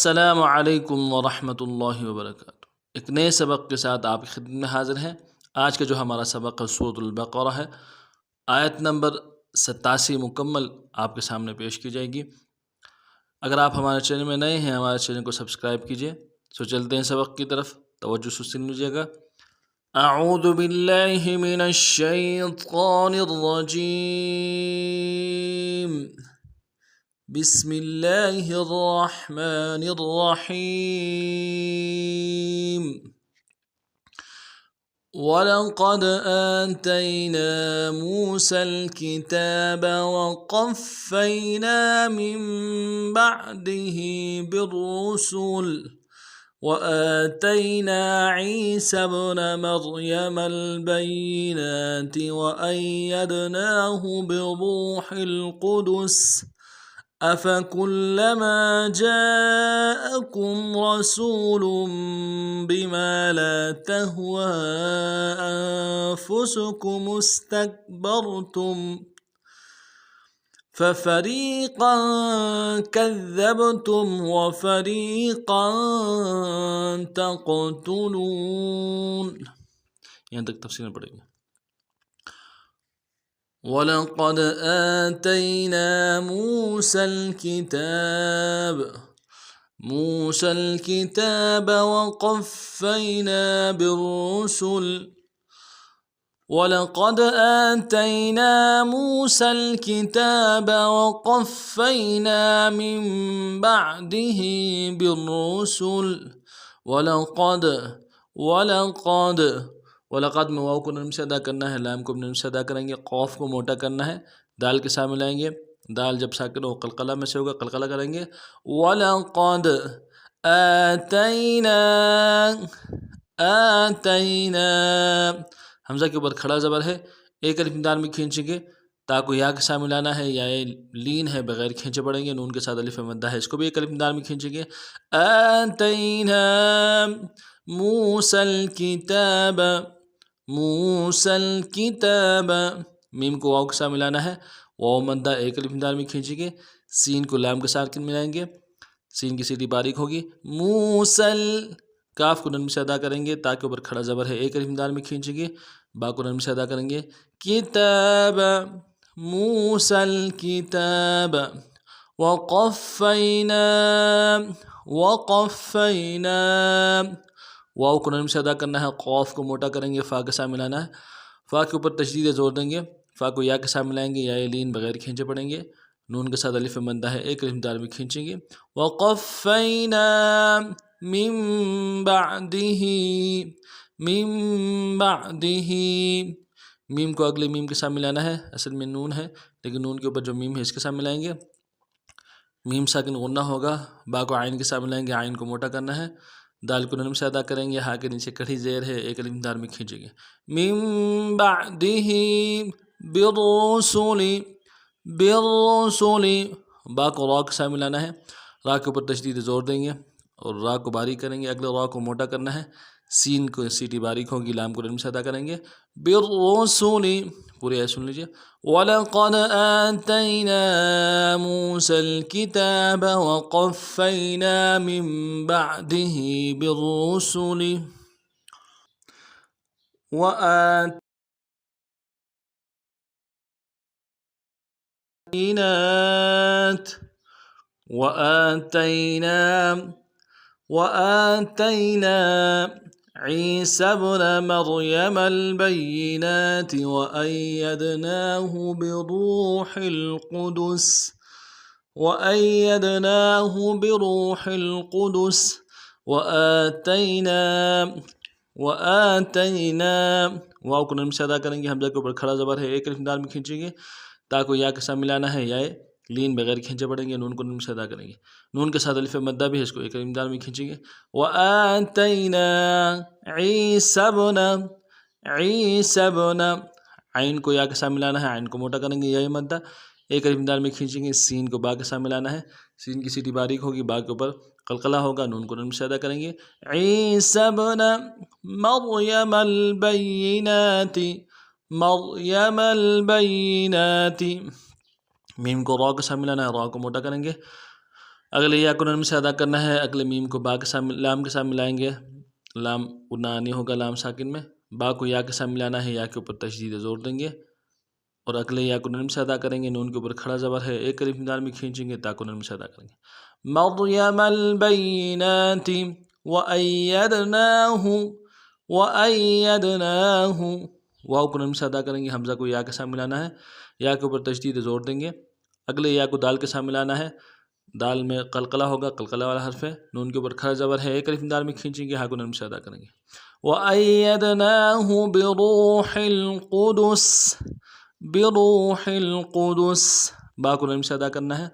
السلام علیکم ورحمۃ اللہ وبرکاتہ۔ ایک نئے سبق کے ساتھ آپ کی خدمت میں حاضر ہیں۔ آج کا جو ہمارا سبق ہے سورۃ البقرہ ہے، آیت نمبر 87 مکمل آپ کے سامنے پیش کی جائے گی۔ اگر آپ ہمارے چینل میں نئے ہیں، ہمارے چینل کو سبسکرائب کیجئے۔ سو چلتے ہیں سبق کی طرف، توجہ سے سن لیجیے گا۔ اعوذ باللہ من الشیطان الرجیم، بسم اللہ الرحمن الرحیم۔ وَلَقَدْ آتَيْنَا مُوسَى الْكِتَابَ وَقَفَّيْنَا مِن بَعْدِهِ بِالرُّسُلِ وَآتَيْنَا عِيسَى ابْنَ مَرْيَمَ الْبَيِّنَاتِ وَأَيَّدْنَاهُ بِرُوحِ الْقُدُسِ أَفَكُلَّمَا جَاءَكُمْ رَسُولٌ بِمَا لَا تَهْوَىٰ أَنفُسُكُمُ اسْتَكْبَرْتُمْ فَفَرِيقًا كَذَّبْتُمْ وَفَرِيقًا تَقْتُلُونَ۔ یہاں تک تفصیل میں پڑھیں گے۔ وَلَقَدْ آتَيْنَا مُوسَى الْكِتَابَ وَقَفَّيْنَا بِالرُّسُلِ وَلَقَدْ آتَيْنَا مُوسَى الْكِتَابَ وَقَفَّيْنَا مِن بَعْدِهِ بِالرُّسُلِ وَلَقَدْ میں واو کو نرم سے ادا کرنا ہے، لام کو نرم سے ادا کریں گے، قاف کو موٹا کرنا ہے، دال کے سامنے لائیں گے، دال جب ساکن ہو قلقلہ میں سے ہوگا، قلقلہ کریں گے۔ وَلَقَدْ آتَيْنَا حمزہ کے اوپر کھڑا زبر ہے، ایک الف دال میں کھینچیں گے، تا کو یا کے سامنے لانا ہے، یا لین ہے بغیر کھینچے پڑیں گے، نون کے ساتھ الف مدہ ہے، اس کو بھی ایک الف دال میں کھینچیں گے۔ آتَيْنَا مُوسَى الْكِتَابَ، میم کو واو کے ساتھ ملانا ہے، واو مدہ ایک الف دال میں کھینچیں گے، سین کو لام کے ساتھ ملائیں گے، سین کی سیٹی باریک ہوگی۔ موسل، کاف کو نرم سے ادا کریں گے، تا کے اوپر کھڑا زبر ہے، ایک الف دال میں کھینچیں گے، با کو نرم سے ادا کریں گے، کتاب، موسى الكتاب، وقفینا، واو کو نرم سے ادا کرنا ہے، قاف کو موٹا کریں گے، فا کے ساتھ ملانا ہے، فا کے اوپر تشدید زور دیں گے، فا کو یا کے ساتھ ملائیں گے، یا لین بغیر کھینچے پڑیں گے، نون کے ساتھ الف مدہ ہے، ایک الف دال میں کھینچیں گے۔ وقفینا من بعده، میم کو اگلے میم کے ساتھ ملانا ہے، اصل میں نون ہے لیکن نون کے اوپر جو میم ہے اس کے ساتھ ملائیں گے، میم ساکن غنہ ہوگا، با کو عین کے ساتھ ملائیں گے، عین کو موٹا کرنا ہے، دال کو نرم سے ادا کریں گے، ہا کے نیچے کڑھی زیر ہے، ایک الف دال میں کھینچیں گے۔ من بعده بالرسل، با کو را کے ساتھ ملانا ہے، را کے اوپر تشدید زور دیں گے اور را کو باریک کریں گے، اگلے را کو موٹا کرنا ہے، سین کو سیٹی باریک ہوگی، لام کو نرم سے ادا کریں گے۔ بالرسل، پوری آیت سن لیجیے۔ وَلَقَدْ آتَيْنَا مُوسَى الْكِتَابَ وَقَفَّيْنَا مِن بَعْدِهِ بِالرُّسُلِ وَآتَيْنَا عِيسَى ابْنَ مَرْيَمَ الْبَيِّنَاتِ وَأَيَّدْنَاهُ بِرُوحِ الْقُدُسِ وَآتَيْنَا، واو کو نرم سے ادا کریں گے، حمزہ کے اوپر کھڑا زبر ہے، ایک الف دال میں کھینچیں گے، تا کو یا کے ساتھ ملانا ہے، یا لین بغیر کھینچے پڑیں گے، نون کو نرم سے ادا کریں گے، نون کے ساتھ الف مدہ بھی ہے، اس کو ایک الف دال میں کھینچیں گے۔ وَآتَيْنَا عِيسَى ابْنَ، عین کو یا کے ساتھ ملانا ہے، عین کو موٹا کریں گے، یا مدہ ایک الف دال میں کھینچیں گے، سین کو با کے ساتھ ملانا ہے، سین کی سیٹی باریک ہوگی، با کے اوپر قلقلہ ہوگا، نون کو نرم سے ادا کریں گے۔ عیسی ابن مریم البینات، میم کو را کے ساتھ ملانا ہے، را کو موٹا کریں گے، اگلے یا کو نرمی سے ادا کرنا ہے، اگلے میم کو با کے ساتھ لام کے ساتھ ملائیں گے، لام نہیں ہوگا لام ساکن میں، با کو یا کے ساتھ ملانا ہے، یا کے اوپر تشدید زور دیں گے، اور اگلے یا کو نرم سے ادا کریں گے، نون کے اوپر کھڑا زبر ہے، ایک الف دال میں کھینچیں گے، تا کو نرم سے ادا کریں گے، مریم البینات وَأَيَّدْنَاهُ واو کو نرم سے ادا کریں گے، حمزہ کو یا کے ساتھ ملانا ہے، یا کے اوپر تشدید زور دیں گے، اگلے یا کو دال کے ساتھ ملانا ہے، دال میں قلقلہ ہوگا، قلقلہ والا حرف ہے، نون کے اوپر کھڑا زبر ہے، ایک الف دال میں کھینچیں گے، ہا کو نرم سے ادا کریں گے، وَأَيَّدْنَاهُ بِرُوحِ الْقُدُسِ با کو نرم سے ادا کرنا ہے،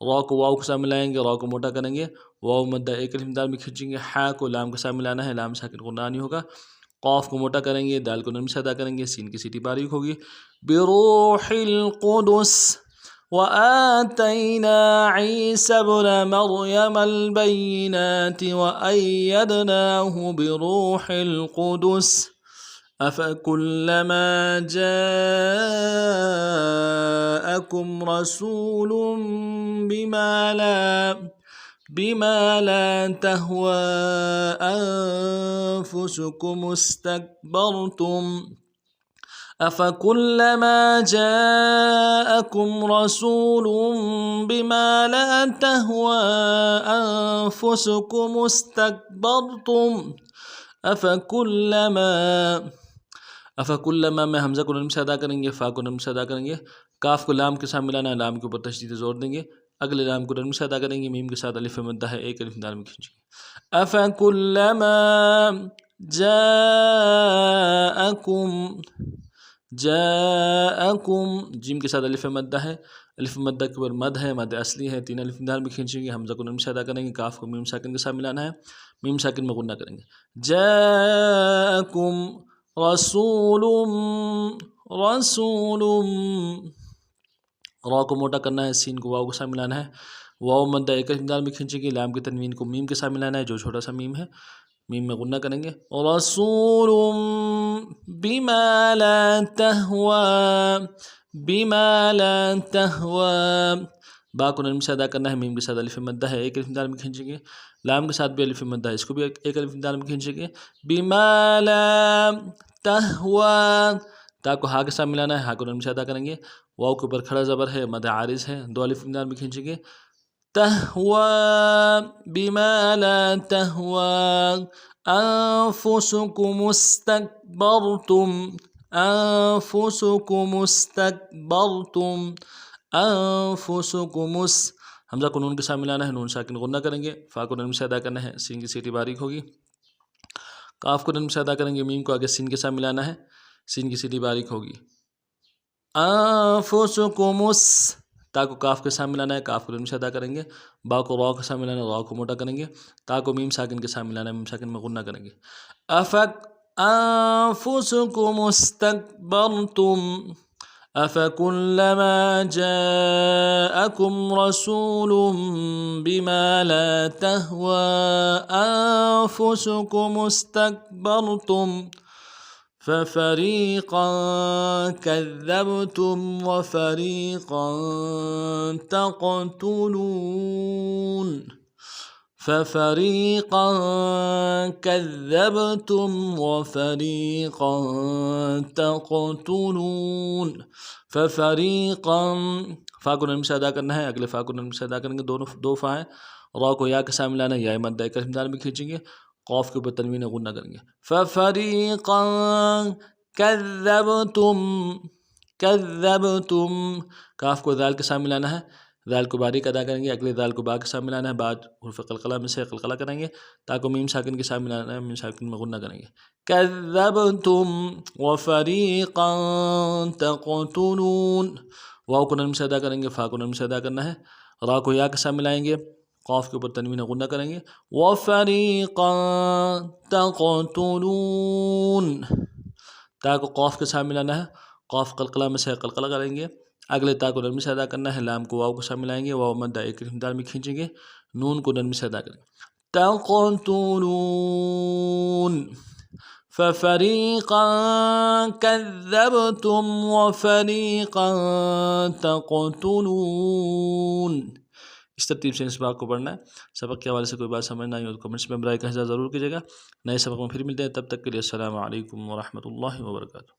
را کو واو کے ساتھ ملائیں گے، را کو موٹا کریں گے، واو مدہ ایک الف دال میں کھینچیں گے، ہا کو لام کے ساتھ ملانا ہے، لام ساکن کو نہیں ہوگا، قاف کو موٹا کریں گے، دال کو نرم سے ادا کریں گے، سین کی سیٹی باریک ہوگی، بروح القدس وآتینا عیسی ابن مریم البینات وأیدناہ بروح القدس أفكلما جاءكم رسول بما لا تهوى أنفسكم استكبرتم أفكلما جاءكم رسول بما لا تهوى أنفسكم استكبرتم افکلما میں حمزہ کو نرم سے ادا کریں گے، فا کو نرم سے ادا کریں گے، کاف کو لام کے ساتھ ملانا ہے، لام کے اوپر تشدید زور دیں گے، اگلے لام کو نرم سے ادا کریں گے، میم کے ساتھ الف مدہ ہے، ایک الف دال میں کھینچیں گے، افکلما جاءکم جیم کے ساتھ الف مدہ ہے، الف مدہ کے اوپر مد ہے، مد اصلی ہے، تین الف دال میں کھینچیں گے، حمزہ کو نرم سے ادا کریں گے، کاف کو میم ساکن کے ساتھ ملانا ہے، میم ساکن میں غنہ کریں گے، جاءکم رسول را کو موٹا کرنا ہے، سین کو واو کے ساتھ ملانا ہے، واو مدہ ایک الف دال میں کھینچیں گے، لام کی تنوین کو میم کے ساتھ ملانا ہے، جو چھوٹا سا میم ہے، میم میں غنہ کریں گے، رسول بما لا تهوى با کو نرم سے ادا کرنا ہے، میم کے ساتھ الف مدہ ہے، ایک الف دال میں کھینچیں گے، لام کے ساتھ بھی الف مدہ ہے، اس کو بھی ایک الف دال میں کھینچیں گے، بما لا تهوى تا کو ہا کے ساتھ ملانا ہے، ہا کو نرم سے ادا کریں گے، واو کے اوپر کھڑا زبر ہے، مد عارض ہے، دو الف دال میں کھینچیں گے، تهوى بما لا تهوى أنفسكم استكبرتم حمزہ کو نون کے ساتھ ملانا ہے، نون ساکن غنہ کریں گے، فا کو نرم سے ادا کرنا ہے، سین کی سیٹی باریک ہوگی، کاف کو نرم سے ادا کریں گے، میم کو آگے سین کے ساتھ ملانا ہے، سین کی سیٹی باریک ہوگی، انفسکم تا کو کاف کے ساتھ ملانا ہے، کاف کو نرم سے ادا کریں گے، با کو را کے ساتھ ملانا ہے، را کو موٹا کریں گے، تا کو میم ساکن کے ساتھ ملانا ہے، میم ساکن میں غنہ کریں گے، انفسکم استکبرتم افکلما جاءکم رسول بما لا تهوى انفسکم استکبرتم ففريقا كذبتم وفريقا تقتلون ففريقا كذبتم وفريقا تقتلون ففريقا فا کو نرم سے ادا کرنا ہے، اگلے فا کو نرم سے ادا کریں گے، دو فا ہیں، را کو یا کے ساتھ ملانا ہے، یا مدہ ایک الف دال میں کھینچیں گے، قاف کے اوپر تنوین غنہ کریں گے، ففریقا کذبتم کاف کو دال کے ساتھ ملانا ہے، دال کو باریک ادا کریں گے، اگلے دال کو با کے ساتھ ملانا ہے، بعد حرف قلقلہ میں سے قلقلہ کریں گے، تاکہ میم ساکن کے ساتھ ملانا ہے، میم ساکن میں غنہ کریں گے، کذبتم وفریقا تقتلون واو کو نرم سے ادا کریں گے، فا کو نرم سے ادا کرنا ہے، را کو یا کے ساتھ ملائیں گے، قاف کے اوپر تنوین غنہ کریں گے، وفریقا تقتلون تا کو قاف کے ساتھ ملانا ہے، قاف قلقلہ میں سے قلقلہ کریں گے، اگلے تا کو نرم سے ادا کرنا ہے، لام کو واو کے ساتھ ملائیں گے، واو مدہ ایک الف دال میں کھینچیں گے، نون کو نرم سے ادا کریں گے، تقتلون ففریقا کذبتم وفریقا تقتلون اس ترتیب سے اس بات کو پڑھنا ہے۔ سبق کے حوالے سے کوئی بات سمجھ نہ آئی ہو تو کمنٹس میں برائے کا اظہار ضرور کیجیے گا۔ نئے سبق میں پھر ملتے ہیں، تب تک کے لیے السلام علیکم ورحمۃ اللہ وبرکاتہ۔